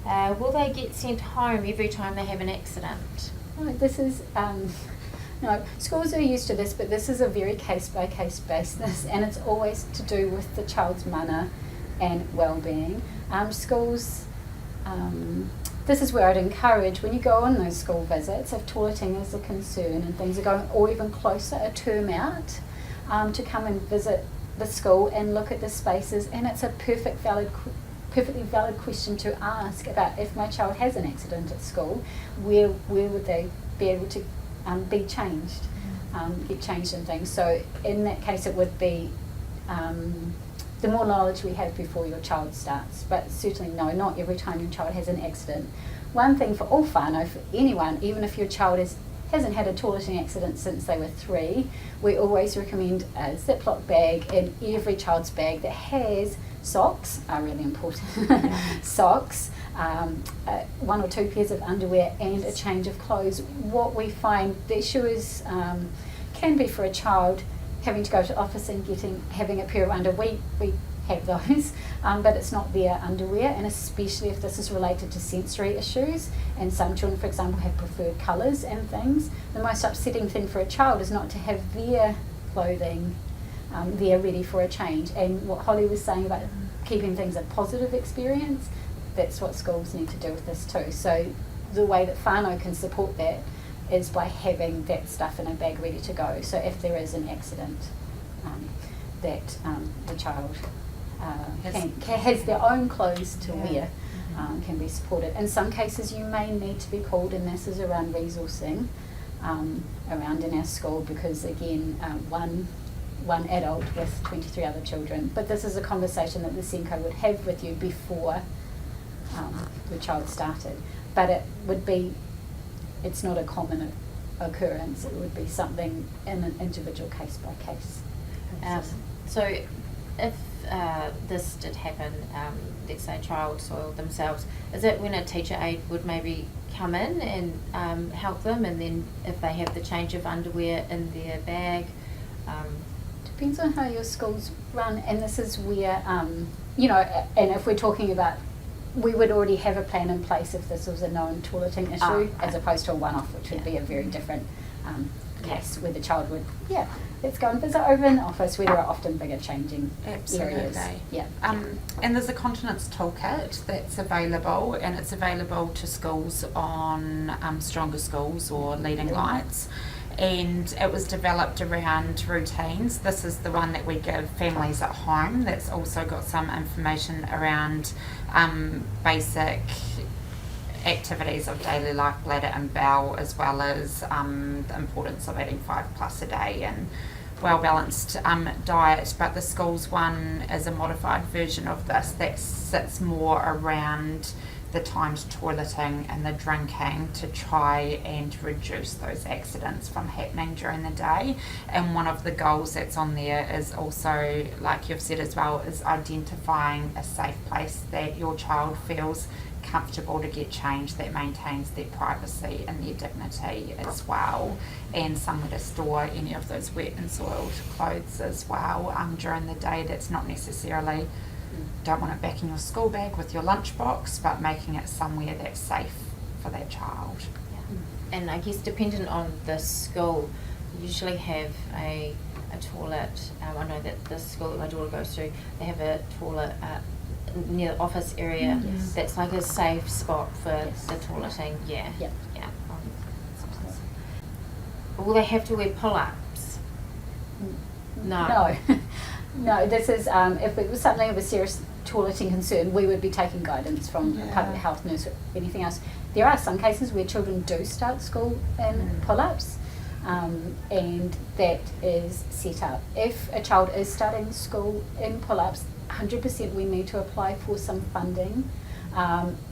Will they get sent home every time they have an accident? No, this is, no, schools are used to this, but this is a very case-by-case basis, and it's always to do with the child's mana and well-being. Schools, this is where I'd encourage, when you go on those school visits, if toileting is a concern and things are going, or even closer, a term out, to come and visit the school and look at the spaces. And it's a perfectly valid question to ask about, if my child has an accident at school, where would they be able to be changed, get changed and things. So in that case it would be the more knowledge we have before your child starts, but certainly no, not every time your child has an accident. One thing for all whānau, for anyone, even if your child hasn't had a toileting accident since they were 3, we always recommend a Ziploc bag in every child's bag that has socks, are really important, socks, 1 or 2 pairs of underwear and a change of clothes. What we find, the issue is, can be for a child having to go to the office and having a pair of underwear. We have those, but it's not their underwear, and especially if this is related to sensory issues, and some children, for example, have preferred colours and things. The most upsetting thing for a child is not to have their clothing there ready for a change. And what Holly was saying about keeping things a positive experience, that's what schools need to do with this too. So the way that whānau can support that is by having that stuff in a bag ready to go. So if there is an accident, that the child has their own clothes to wear, can be supported. In some cases you may need to be called, and this is around resourcing around in our school, because again, one adult with 23 other children. But this is a conversation that the SENCO would have with you before the child started. But it's not a common occurrence. It would be something in an individual case by case. So if this did happen, let's say a child soiled themselves, is it when a teacher aide would maybe come in and help them, and then if they have the change of underwear in their bag? Depends on how your schools run, and this is where, and if we're talking about, we would already have a plan in place if this was a known toileting issue, as opposed to a one-off, which would be a very different case where the child would, let's go and visit over in the office, where there are often bigger changing areas. And there's a continence toolkit that's available, and it's available to schools on Stronger Schools or Leading Lights. And it was developed around routines. This is the one that we give families at home. That's also got some information around basic activities of daily life, bladder and bowel, as well as the importance of eating 5+ a day and well-balanced diet. But the schools one is a modified version of this that sits more around the timed toileting and the drinking to try and reduce those accidents from happening during the day. And one of the goals that's on there is also, like you've said as well, is identifying a safe place that your child feels comfortable to get changed, that maintains their privacy and their dignity as well, and somewhere to store any of those wet and soiled clothes as well during the day. That's not necessarily, don't want it back in your school bag with your lunchbox, but making it somewhere that's safe for that child. And I guess dependent on the school, you usually have a toilet. I know that the school that my daughter goes to, they have a toilet near the office area that's like a safe spot for the toileting. Will they have to wear pull-ups? No. No, this is, if it was something of a serious toileting concern, we would be taking guidance from a public health nurse or anything else. There are some cases where children do start school in pull-ups, and that is set up. If a child is starting school in pull-ups, 100% we need to apply for some funding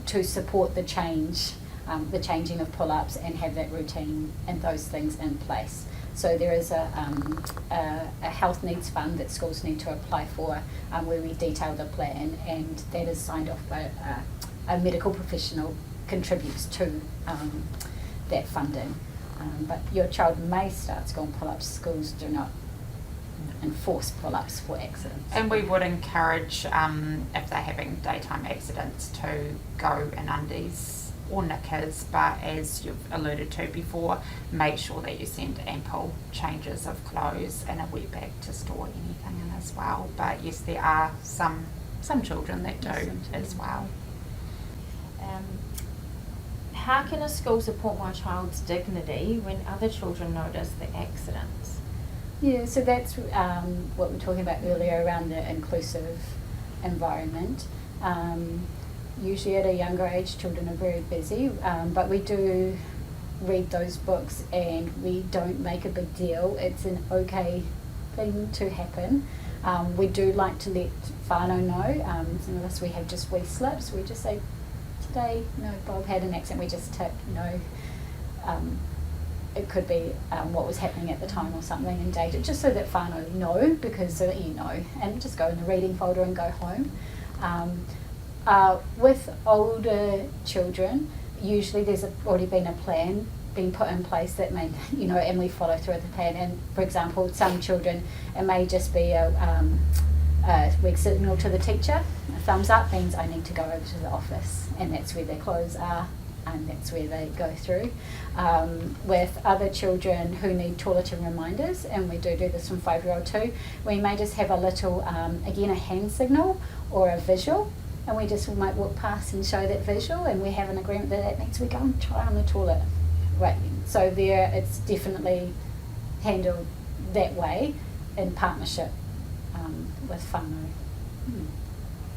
to support the changing of pull-ups and have that routine and those things in place. So there is a health needs fund that schools need to apply for, where we detail the plan, and that is signed off by a medical professional, contributes to that funding. But your child may start school in pull-ups. Schools do not enforce pull-ups for accidents. And we would encourage, if they're having daytime accidents, to go in undies or knickers, but as you've alluded to before, make sure that you send ample changes of clothes and a wet bag to store anything in as well. But yes, there are some children that do as well. How can a school support my child's dignity when other children notice the accidents? Yeah, so that's what we were talking about earlier around the inclusive environment. Usually at a younger age, children are very busy, but we do read those books and we don't make a big deal. It's an okay thing to happen. We do like to let whānau know. Some of us, we have just wee slips. We just say, today, Bob had an accident. We just tick, it could be what was happening at the time or something, and date it, just so that whānau know, because so that you know, and just go in the reading folder and go home. With older children, usually there's already been a plan being put in place that may, and we follow through with the plan. And for example, some children, it may just be a weak signal to the teacher. A thumbs up means I need to go over to the office, and that's where their clothes are, and that's where they go through. With other children who need toileting reminders, and we do this from 5-year-old too, we may just have a little, again, a hand signal or a visual, and we just might walk past and show that visual, and we have an agreement that means we go and try on the toilet. Right, so there it's definitely handled that way in partnership with whānau.